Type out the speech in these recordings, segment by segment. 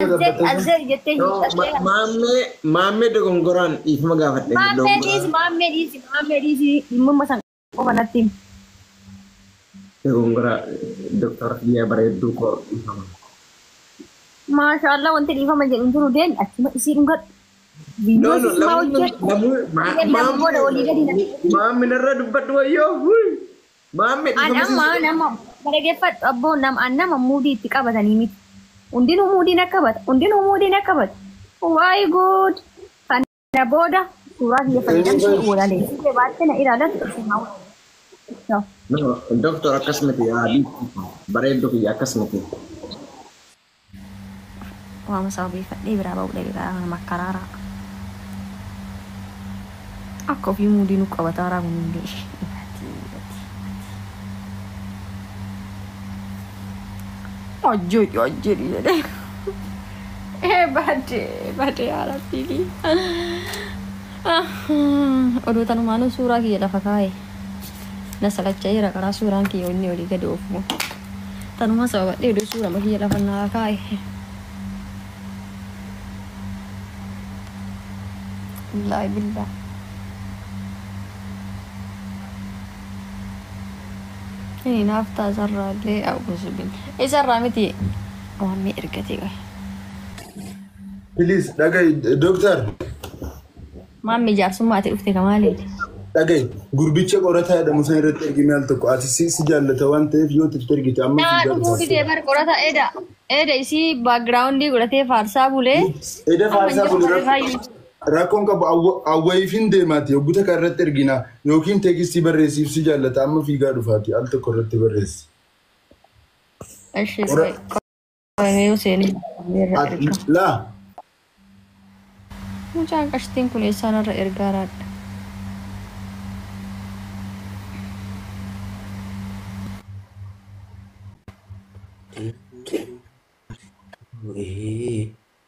أزر جتة مامي دكونغران إيفما قافت مامي ديزي ماما سان أو ناتين دكونغرا دكتور dia baredu kok ما شاء الله وانت اللي فما جل انتو دين أكيد يصير نقول فيديو سيسمعوا جد مامي نرى دبت وياه مامي أنا mereka fat abbo nam anna mamudi tikaba tanimi undino mudi nakabat why good kana boda surah dia fadidan shi wala le sai ba tana irada ta mau no doktor akasmati adi baredo ki akasmati wa masabi fadi berapa udah di makarara aku fi mudi nukabatara mudi Ojol ya deh. Bade Arab ini. Odo tanu manu surah ki la fakai. Nasala chaira kara surah ki onni odi ka dofu. Tanu ma sawa de do surah ma ki la fanna kai. Wallahi billah. Ini nafta zarra le au kusubin. Zarra miti. Mami irkati kai. Please, dagay doctor. Mami jar sumati ufte kamali. Dagay gurbicha qorata da musa irratti ergime al tokko ati si jallata wante yoo tirgite amma si jallata. Na duubi bar qorata eda isi background di qorate farsa bule. Eda farsa bule. Rakkoon qabu awwaifin deemaati obbuta kan irratti ergina yookiin teekistii barreessiif si jaallata amma fiigaa dhufaati al tokko irratti barreessi. Ashi qoyee seeni la mucaan qashtiin kun eessaan irra ergaaraadha.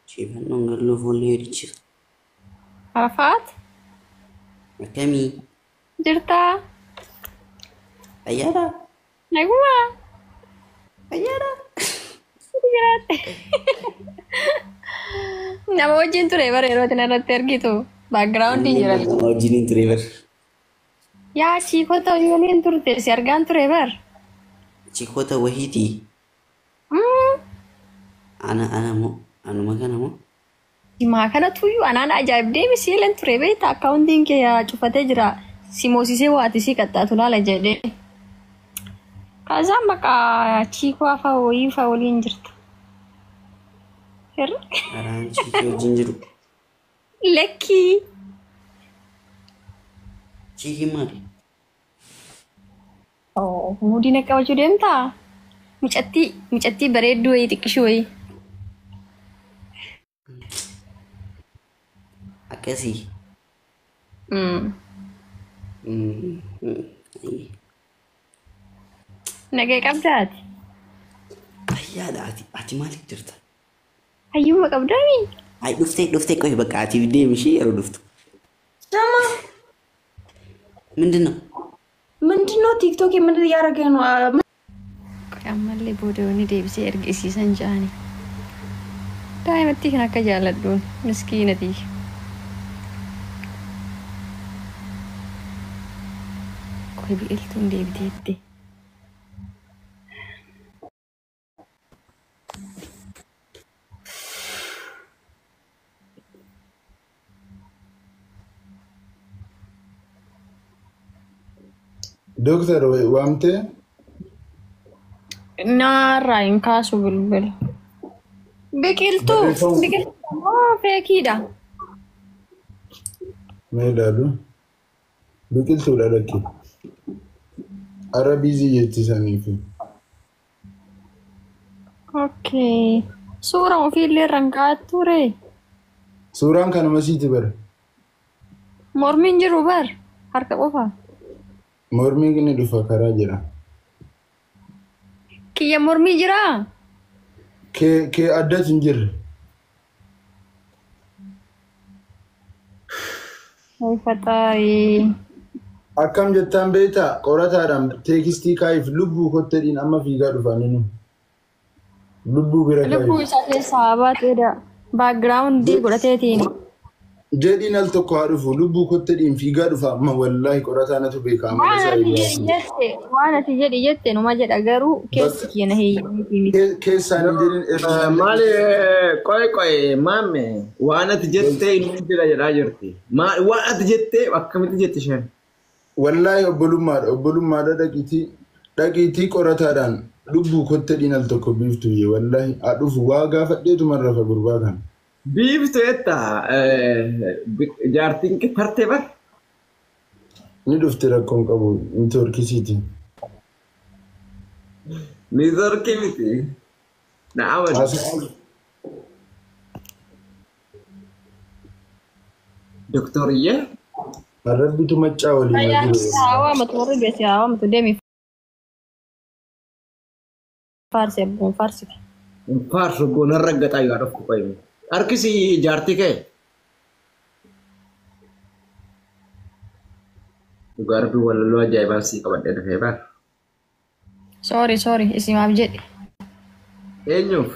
Ciban nongallo folle dici. Arafat? Kami. Jirta? Ayara. Naguma? Ayara. Grazie. Nama wajin tu rever ero tenar gitu. Background di jalan. Wajin tu rever. Ya Chico tau yulin tur te siargan tu rever. Chico tau wahiti. Ana makan mo. Makana tuyu anak ajaib deh misalnya tu rever tak accounting ke ya cupate jera simosi sewa atisi kata tu lah jadi. Kaza maka Chico apa woi faulin jerta. Aran Chico jinjeru. Lucky. Chico mal. Oh, mudi nak kau judem ta? Micati beredu itu kisui. Akasi. Naga kabdat. Ayah dah ati malik cerita. Ayu mak kabdami. Ay dufte kau hebat ati video mesti ya duftu. Sama. Mendino TikTok yang mendino ya ragen wa. Kaya malle bodoh ni dia bisa ergi sanjani. Dah mati kena kajalat dun. Miskin nanti. Kau bi iltun dia beti. Dokter wamte? Narain kasu bilbil. Bikil tu. Oh, pekida. Medalu. Bikil tu dah lagi. Arabizi yeti sanifu. Okay. Surang file rangkat tu re. Surang kan masih tibar. Mormin jerubar. Harka apa? Mormi gini dufa kara jira. Kia mormi jira. Ke ada jinjir. Hai fatai. Akam jettan beta qorataadhaan teekistii kaayif lubbuu kotteedhiin amma fiigaa dhufaaninu. lubbuu bira Lubbuu kaa'i. isaa keessaa baateedha. Baagiraawundii godhateetiin. Jedhiin al tokko haa dhufu lubbuu kotte dhiin fiigaa dhufa amma wallaahi qorataa natu beeka amala isaa eegaa. Waan ati jedhi jette numa jedha garuu keessi keenya heeyyamii. Keessaan hin jedhin Maali qoy maame waan ati jettee inni jira jedhaa jirti. Waan ati jettee akkamitti jetti isheen? wallaahi obbolummaadha dhaqiitii qorataadhaan lubbuu kotte dhiin al tokko biiftu yee wallaahi haa dhufu waa gaafadheetu marrafa gurbaa kana. Biiftu jetta jaartiin tartee bar. Ni dhufte rakkoon qabu intorkisiiti. Niitorkii miti. Na'aman. Doktoriyyee. Arrabbitu maccaa waliin jiru. Hawaamatu warri beesi hawaamatu deemi. Faarsi abboon faarsi. Faarsu goonarra gaxaa yoo dhuftu qoymu. Harkisi jaartii kee. Garbii walaloo ajaa'ibaa sii qabadhee dhufee baar. Sorry isimaaf jedhi. Eenyuuf?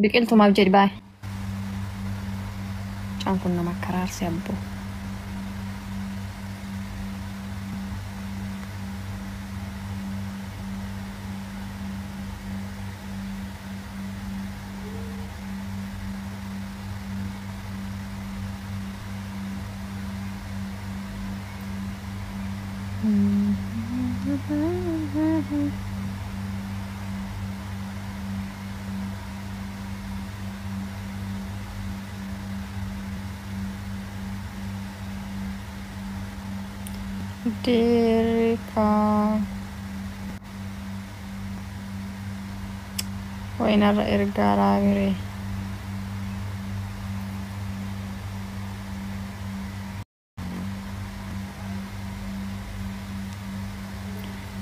Biqiltumaaf jedhi baay'ee. Caan kun nama karaarsi abboo. Dereka wainarra ergaa raabire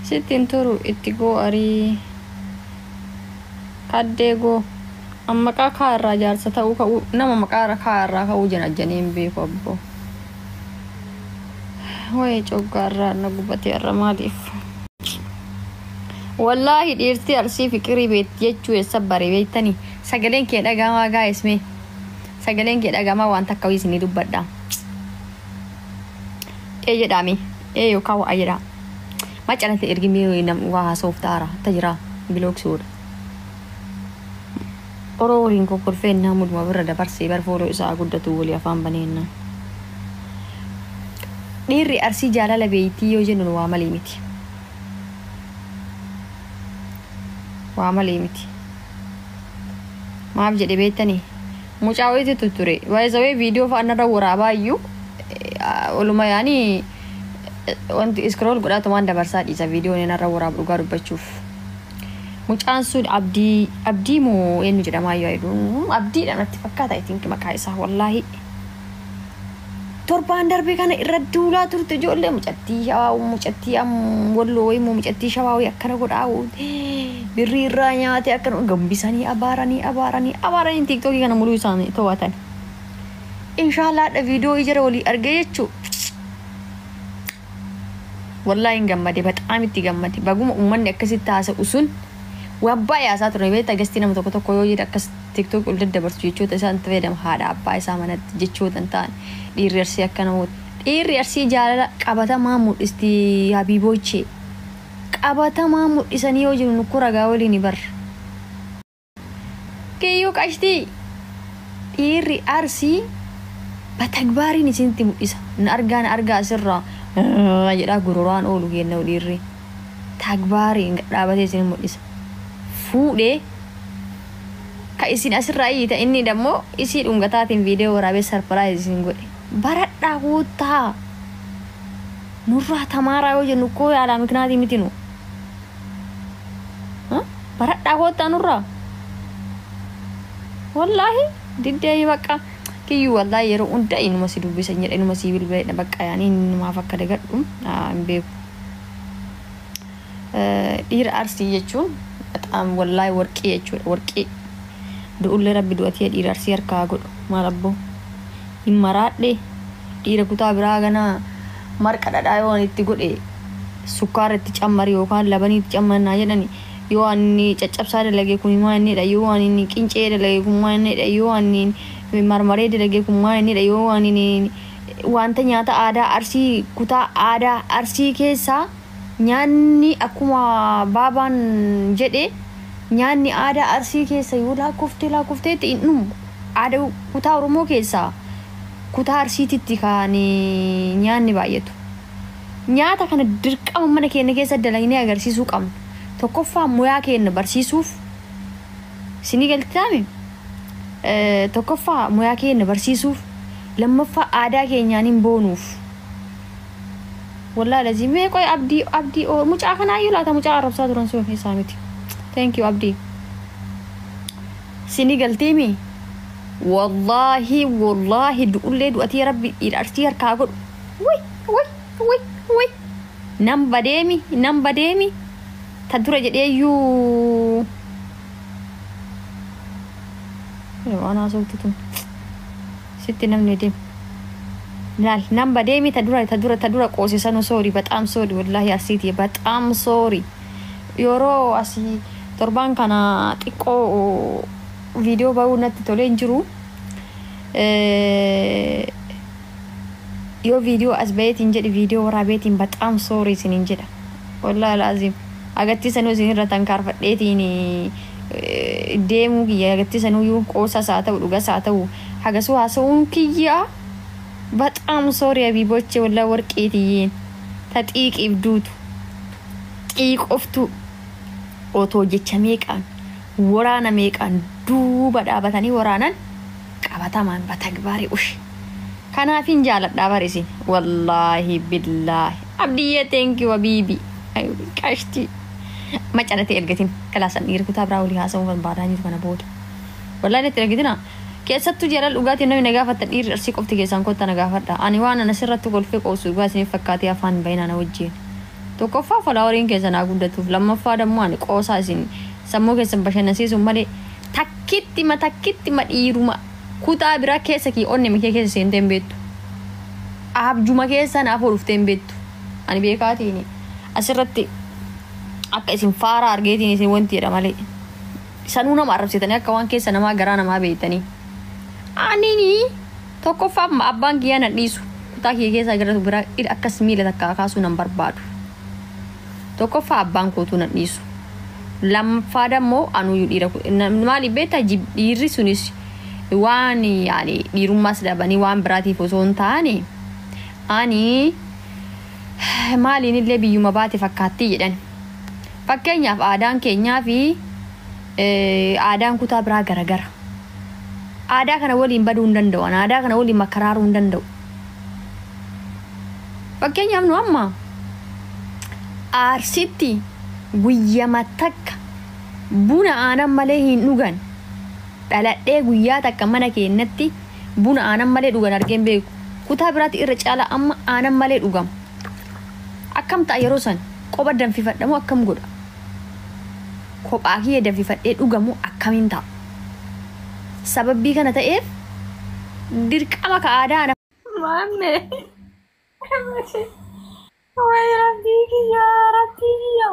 sittin turu itti goo arii kaddee goo amma maqaa kaa irraa jaarsa ta'uu ka'uu nama maqaa kaa irraa ka'uu janajjaniin beeku abboo. Wai coggarra na gubate arramaliif wallahi dhiirti arsii fikirii beet jechuu eessa bare beektani sagaleen kee dhagamaa gaa'is mee sagaleen kee dhagamaa waan takka wiisni dubbadha jedhami yookaan waa jedha macanate ergimee nam waa sooftaara tajira biloksuudha orooriin kokkolfeen naamuduma birra dabarsee barfooloo isaa guddatu walii afaan baneennaa. Dhiirri arsii jaalala beeytii yoo jennu waa malee miti. Waa malee miti. Maaf jedhe beektanii mucaa wayiitu ture. Waayizawee viidiyoo fa'aanarra waraabaa iyyuu oluma yaanii wanti iskrool godhatumaan dabarsaa dhiisa viidiyoon inarra waraabu dhugaa dubbachuuf. Mucaan sun abdii moo eenyu jedhamaa yoo jedhu abdiidhaan natti fakkaata I think maqaa isaa wallaahi. Torbaan darbee kana irra duulaa turte ijoollee mucattii walloo wayimmoo mucattii shawaawii akkana godhaa'u birrii irraa nyaate akkana gambisanii abaaranii tiiktookii kana muluu isaanii to'atan. Inshaalaadha viidiyoo ijara walii argee jechuu wallaahi hin gammade baxaam itti gammade baguma uummanni akkasitti haasa'u sun waan baay'ee haasaa ture beektaa gastii nama tokko yoo jedhe akkas tiiktookii ol daddabarsu jechoota isaan fayyadama haadha abbaa isaa manatti jechoota hin ta'an. Dhiirri arsii akkana hooti. Dhiirri arsii jaalala qabatamaa mul'isti habiiboochee. Qabatamaa mul'isanii yoo jiru nukkuu ragaa waliin barra. Kiyyuu qashtii dhiirri arsii batagbaariin isinitti mul'isa. Na argaa asirraa jedhaa gururaan oolu kenna dhiirri. Tagbaariin dhaabatee isin mul'isa. Fuudhee ka isin asirraa iyyita inni dammoo isii dhungataatiin viidiyoo waraabee sarpiraayiz isin godhe. Baradhaa guutaa nurraa tamaaraa yoo jennu koo yaalaa miknaatii miti nu baradhaa guutaa nurraa wallaahi diddee bakka kiyyuu wallaahi yeroo hunda inuma si dubbisan jedha inuma si bilbileedha bakka yaanii innumaaf akka dagadhu hin beeku. Dhiira arsii jechuun bataam wallaahi warqii jechuudha warqii du'ullee rabbi du'atee dhiira arsii harkaa godhu maal abboo. Maraadhe dhiira kutaa biraa ganaa marqa dhadhaa yoo itti godhe sukkaara itti cammari yookaan labanii itti cammanaa jedhani yoo ani caccabsaa dalagee kun maalidha yoo ani qincee dalagee kun maalidha yoo ani marmaree dalagee kun maalidha yoo ani wanta nyaata aadaa arsii kutaa aadaa arsii keessaa nyaanni akkuma baabaan jedhe nyaanni aadaa arsii keessa yoo laakkofteetti hin dhumu aadaa kutaa oromoo keessaa kutaa arsiititti kan nyaanni baay'atu nyaata kana dirqama mana keenya keessa dalagnee agarsiisuu qabna tokkoffaa muyaa keenya barsiisuuf sinii galtaame tokkoffaa muyaa keenya barsiisuuf lammaffaa aadaa keenyaan hin boonuuf wallahi lazimee qoy abdii mucaa kanaa yoo laata mucaa arabsaa turan sun isaa miti thank you abdii sinii galteemi والله دولي دواتي ربي إرتي أركاغو وي نم بديمي تدرج يو أنا صوتتم ستي نم نديم لا نم بديمي تدرج قوسي سانو سوري but I'm sorry والله يا سيدي but I'm sorry يورو أسي تربان كان تيكو فيديو باونا تتولين جرو يو فيديو أسبيت إنجد فيديو ورابيت but I'm sorry سننجد والله لازم أغتي سنو زين رتان كارفت ليتيني ديمو كيا أغتي سنو يو قوسا ساتا ولغا ساتا حقسو هاسون كيا but I'm sorry أبي بوچه والله ورقيتيين تاتيك إبدود إيك أفتو أوتو جيچا ميكان ورانا ميكان دوبا دابتاني ورانا قبطمان بتكباري وش كان فين جالب دابريسين والله بالله عبدية thank you حبيبي أيوة كاشتي ما كانت تلقتين كلاسا نير كتاب راولي هاسم من باراني كنا بود والله نتلقتنا كيسات تجرى الأوقات إنه نجافة تدير أرسيك أفتي كيسان كنت نجافة أنا وانا نسرت تقول فيك أوسو بس نفكاتي أفان بيننا وجين توقفا فلاورين كيسان أقول دتوف لما فادا موانك أوساسين سمو كيسان بشان نسيسو مالي تكتي ما إيروما kutaa biraa keessa ki onne mikee keessa seenteen beektu abjuma keessa naaf olufteen beektu ani beekaatiin asirratti akka isin faara argeetiin isin wanti jedha malee sanuu nama arrabsitanii akka waan keessa namaa garaa namaa beektanii anini tokkoffaa abbaan kiyyaa na dhiisu kutaa kiyya keessa gara biraa akkas miila takka kaasuu nan barbaadu tokkoffaa abbaan kootuu na dhiisu lammaffaa dammoo anuu dhiira maaliif beektaa dhiirri sunis waan yaani dhiirummaas dhabanii waan biraatiif osoo hin taane ani maaliin illee biyyuma baate fakkaatti jedhan fakkeenyaaf aadaan keenyaa fi aadaan kutaa biraa garagara aadaa kana waliin baduu hin danda'u aadaa kana waliin makaraaruu hin danda'u fakkeenyaaf nu amma Arsitti guyyama takka buna aanan malee hin dhugan dhaladhee guyyaa takka mana keenyatti buna aanan malee dhugan argeen beeku kutaa biraatti irra caala amma aanan malee dhugam akkam ta'a yeroo san qoba danfifadhamu akkam godha kophaa kiyya danfifadhee dhugamu akkamiin ta'a sababii kana ta'eef dirqama ka aadaa mamme way rabbiya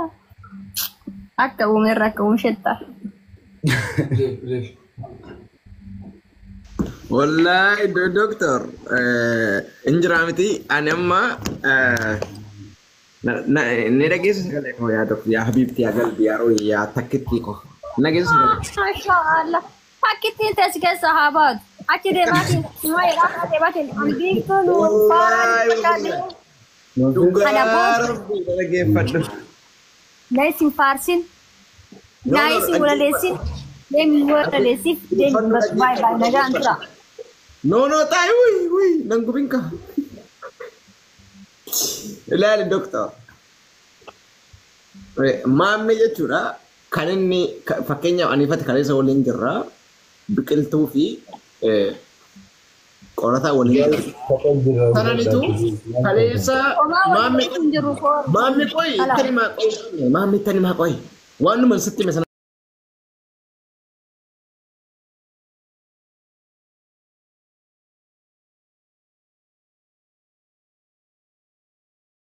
akka uumerra akka uumshetta والله دكتور انجرامتي انا ما نرجس يا دكتور يا حبيبتي يا قلبي يا روحي يا تكتيكو نرجس ما شاء الله تكتي تسكي صحابات اكيد ما يراها دبات امبيكو نايسين فارسين نايسين ولا ليسين دemi wala lesif demi bas bye bye naga antra no tai ui nangubin ka ilaali doctor mamme jechuudha kan inni fakkeenya anifati kaleessa waliin jirra biqiltuu fi qorata waliin sananitu kaleessa mamme koi tani ma koi waanuma sitti